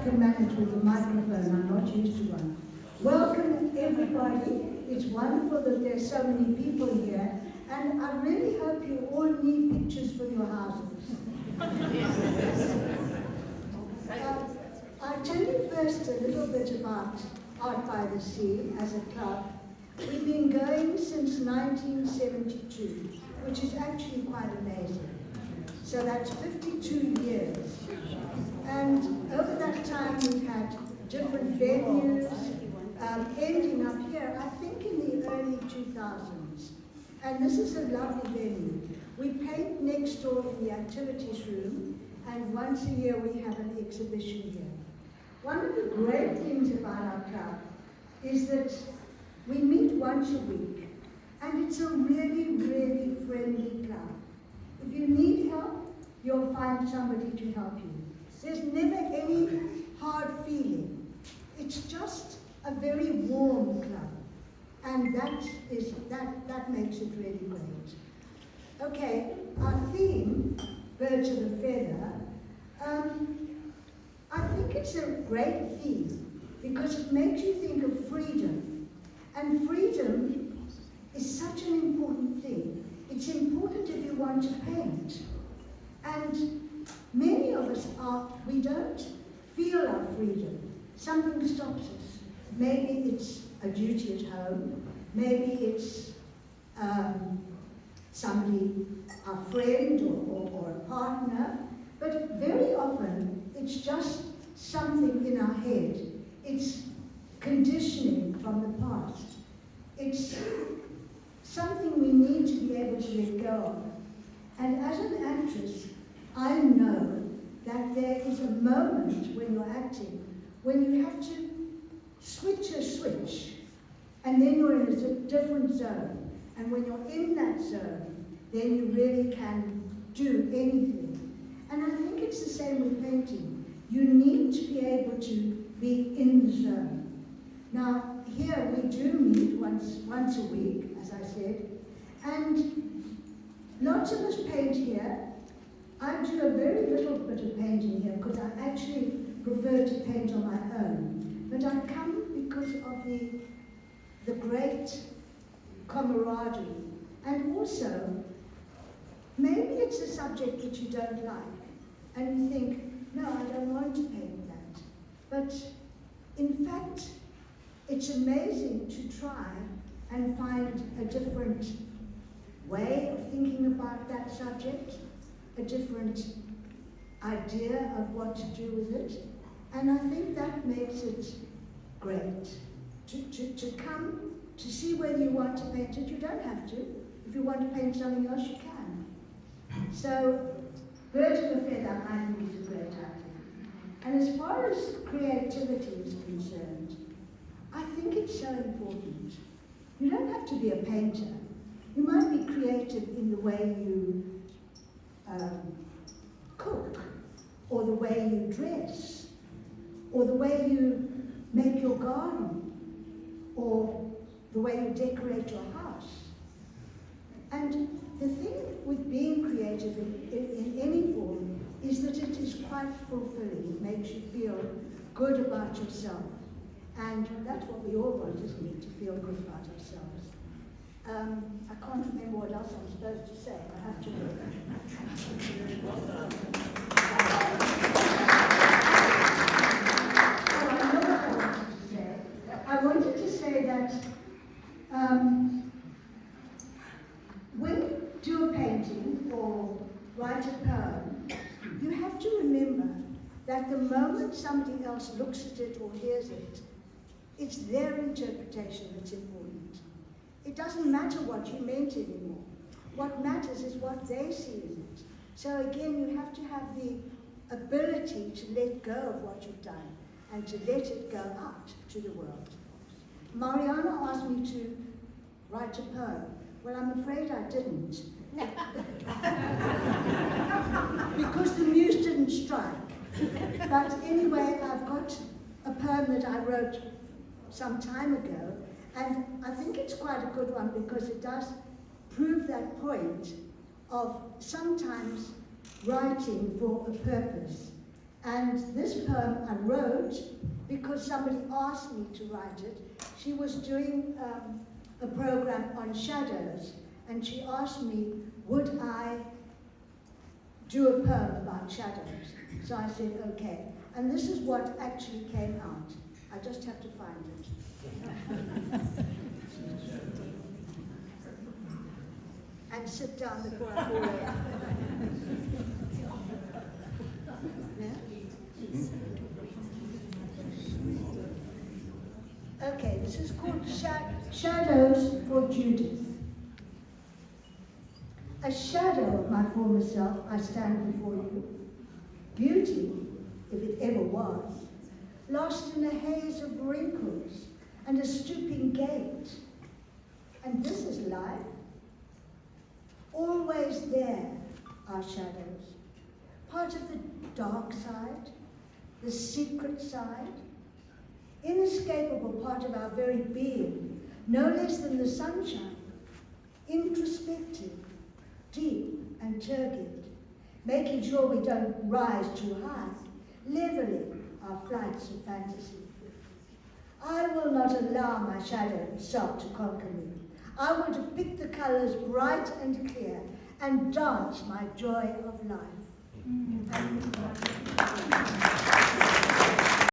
can manage with the microphone. I'm not used to one. Welcome, everybody. It's wonderful that there's so many people here. And I really hope you all need pictures for your houses. I'll tell you first a little bit about Art by the Sea as a club. We've been going since 1972, which is actually quite amazing. So that's 52 years. And over that time we've had different venues, ending up here, I think in the early 2000s. And this is a lovely venue. We paint next door in the activities room, and once a year we have an exhibition here. One of the great things about our club is that we meet once a week, and it's a really, really friendly club. If you need help, you'll find somebody to help you. There's never any hard feeling. It's just a very warm club, and that makes it really great. Okay, our theme, Birds of a Feather, I think it's a great theme because it makes you think of freedom. And freedom is such an important thing. It's important if you want to paint. And many of us we don't feel our freedom. Something stops us. Maybe it's a duty at home. Maybe it's somebody, a friend or a partner. But very often, it's just something in our head. It's conditioning from the past. It's something we need to be able to let go of. And as an actress, I know that there is a moment when you're acting when you have to switch a switch, and then you're in a different zone. And when you're in that zone, then you really can do anything. And I think it's the same with painting. You need to be able to be in the zone. Now, here we do meet once a week, as I said, and lots of us paint here. I do a very little bit of painting here because I actually prefer to paint on my own. But I come because of the great camaraderie. And also, maybe it's a subject that you don't like, and you think, no, I don't want to paint that. But in fact, it's amazing to try and find a different way of thinking about that subject, a different idea of what to do with it. And I think that makes it great. To come, to see whether you want to paint it, you don't have to. If you want to paint something else, you can. So, Birds of a Feather, I think, is a great idea. And as far as creativity is concerned, I think it's so important. You don't have to be a painter. You might be creative in the way you cook, or the way you dress, or the way you make your garden, or the way you decorate your house. And the thing with being creative in any form is that it is quite fulfilling. It makes you feel good about yourself. And that's what we all want, isn't it? To feel good about ourselves. I can't remember what else I'm supposed to say. I have to look. I wanted to say that when you do a painting or write a poem, you have to remember that the moment somebody else looks at it or hears it, it's their interpretation that's important. It doesn't matter what you meant anymore. What matters is what they see in it. So again, you have to have the ability to let go of what you've done and to let it go out to the world. Mariana asked me to write a poem. Well, I'm afraid I didn't. Because the muse didn't strike. But anyway, I've got a poem that I wrote some time ago, and I think it's quite a good one because it does prove that point of sometimes writing for a purpose And this poem I wrote because somebody asked me to write it. She was doing a program on shadows, and she asked me, would I do a poem about shadows? So I said, okay. And this is what actually came out. I just have to find it. And sit down before I fall over. Okay, this is called Shadows for Judith. A shadow of my former self, I stand before you. Beauty, if it ever was, lost in a haze of wrinkles and a stooping gait. And this is life. Always there are shadows. Part of the dark side, the secret side, inescapable part of our very being, no less than the sunshine, introspective, deep and turgid, making sure we don't rise too high, leveling our flights of fantasy. I will not allow my shadow self to conquer me. I want to pick the colors bright and clear and dance my joy of life.